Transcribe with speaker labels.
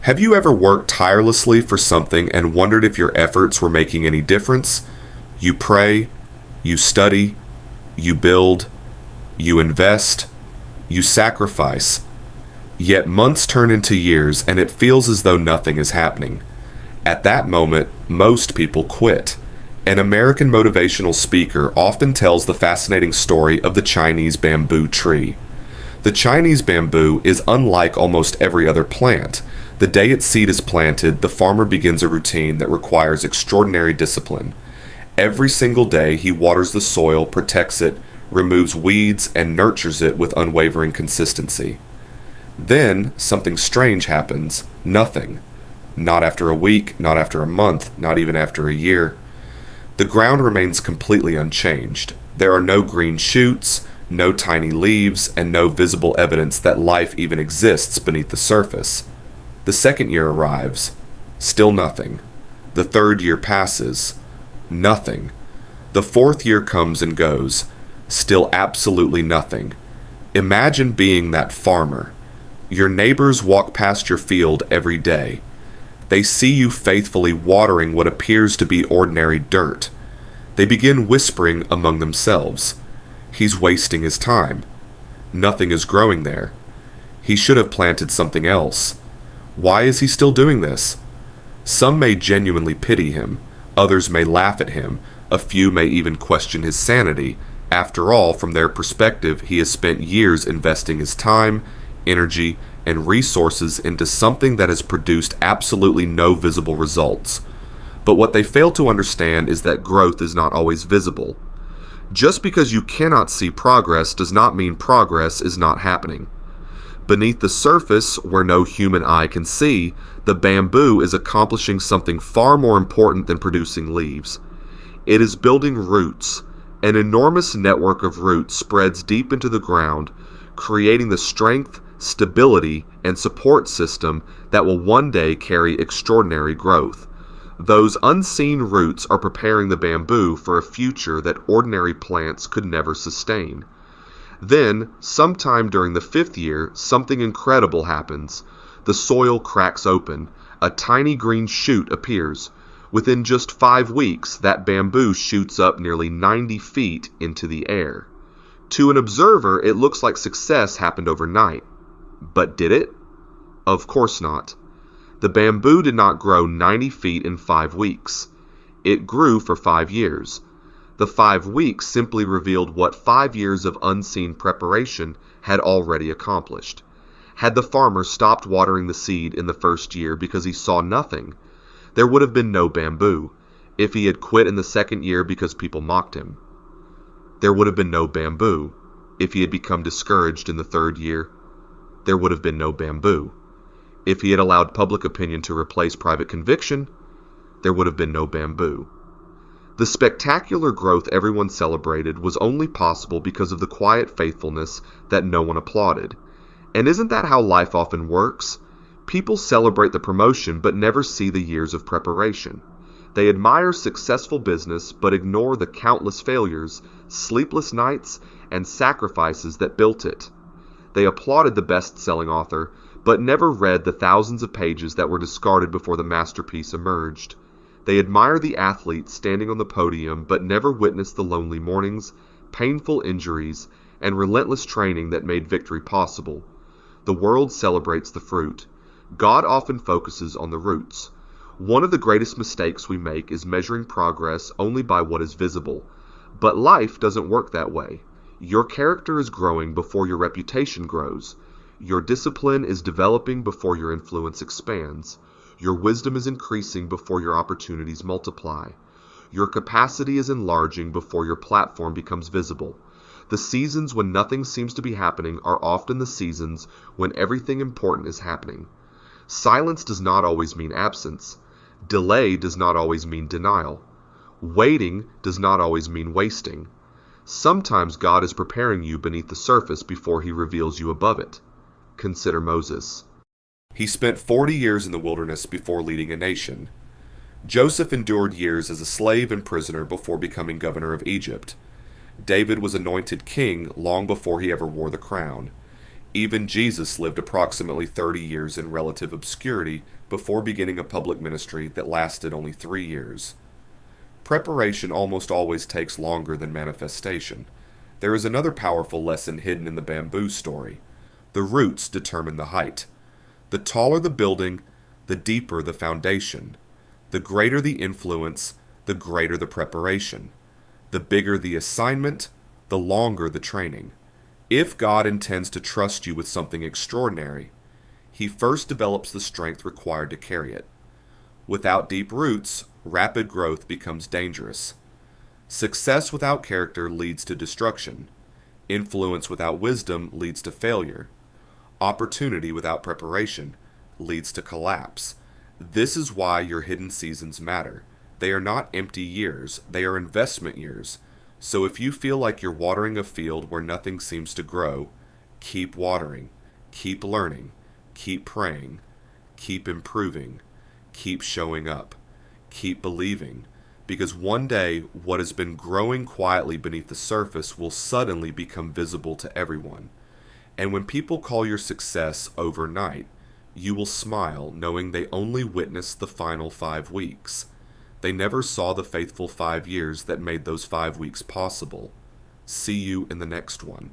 Speaker 1: Have you ever worked tirelessly for something and wondered if your efforts were making any difference? You pray, you study, you build, you invest, you sacrifice. Yet months turn into years and it feels as though nothing is happening. At that moment, most people quit. An American motivational speaker often tells the fascinating story of the Chinese bamboo tree. The Chinese bamboo is unlike almost every other plant. The day its seed is planted, the farmer begins a routine that requires extraordinary discipline. Every single day, he waters the soil, protects it, removes weeds, and nurtures it with unwavering consistency. Then, something strange happens. Nothing. Not after a week, not after a month, not even after a year. The ground remains completely unchanged. There are no green shoots, no tiny leaves, and no visible evidence that life even exists beneath the surface. The second year arrives. Still nothing. The third year passes. Nothing. The fourth year comes and goes. Still absolutely nothing. Imagine being that farmer. Your neighbors walk past your field every day. They see you faithfully watering what appears to be ordinary dirt. They begin whispering among themselves. He's wasting his time. Nothing is growing there. He should have planted something else. Why is he still doing this? Some may genuinely pity him. Others may laugh at him. A few may even question his sanity. After all, from their perspective, he has spent years investing his time, energy, and resources into something that has produced absolutely no visible results. But what they fail to understand is that growth is not always visible. Just because you cannot see progress does not mean progress is not happening. Beneath the surface, where no human eye can see, the bamboo is accomplishing something far more important than producing leaves. It is building roots. An enormous network of roots spreads deep into the ground, creating the strength, stability, and support system that will one day carry extraordinary growth. Those unseen roots are preparing the bamboo for a future that ordinary plants could never sustain. Then, sometime during the fifth year, something incredible happens. The soil cracks open. A tiny green shoot appears. Within just 5 weeks, that bamboo shoots up nearly 90 feet into the air. To an observer, it looks like success happened overnight. But did it? Of course not. The bamboo did not grow 90 feet in 5 weeks. It grew for 5 years. The 5 weeks simply revealed what 5 years of unseen preparation had already accomplished. Had the farmer stopped watering the seed in the first year because he saw nothing, there would have been no bamboo. If he had quit in the second year because people mocked him, there would have been no bamboo. If he had become discouraged in the third year, there would have been no bamboo. If he had allowed public opinion to replace private conviction, there would have been no bamboo. The spectacular growth everyone celebrated was only possible because of the quiet faithfulness that no one applauded. And isn't that how life often works? People celebrate the promotion but never see the years of preparation. They admire successful business but ignore the countless failures, sleepless nights, and sacrifices that built it. They applauded the best-selling author but never read the thousands of pages that were discarded before the masterpiece emerged. They admire the athlete standing on the podium but never witnessed the lonely mornings, painful injuries, and relentless training that made victory possible. The world celebrates the fruit. God often focuses on the roots. One of the greatest mistakes we make is measuring progress only by what is visible. But life doesn't work that way. Your character is growing before your reputation grows. Your discipline is developing before your influence expands. Your wisdom is increasing before your opportunities multiply. Your capacity is enlarging before your platform becomes visible. The seasons when nothing seems to be happening are often the seasons when everything important is happening. Silence does not always mean absence. Delay does not always mean denial. Waiting does not always mean wasting. Sometimes God is preparing you beneath the surface before he reveals you above it. Consider Moses. He spent 40 years in the wilderness before leading a nation. Joseph endured years as a slave and prisoner before becoming governor of Egypt. David was anointed king long before he ever wore the crown. Even Jesus lived approximately 30 years in relative obscurity before beginning a public ministry that lasted only 3 years. Preparation almost always takes longer than manifestation. There is another powerful lesson hidden in the bamboo story. The roots determine the height. The taller the building, the deeper the foundation. The greater the influence, the greater the preparation. The bigger the assignment, the longer the training. If God intends to trust you with something extraordinary, He first develops the strength required to carry it. Without deep roots, rapid growth becomes dangerous. Success without character leads to destruction. Influence without wisdom leads to failure. Opportunity without preparation leads to collapse. This is why your hidden seasons matter. They are not empty years, they are investment years. So if you feel like you're watering a field where nothing seems to grow, keep watering, keep learning, keep praying, keep improving, keep showing up, keep believing, because one day what has been growing quietly beneath the surface will suddenly become visible to everyone. And when people call your success overnight, you will smile knowing they only witnessed the final 5 weeks. They never saw the faithful 5 years that made those 5 weeks possible. See you in the next one.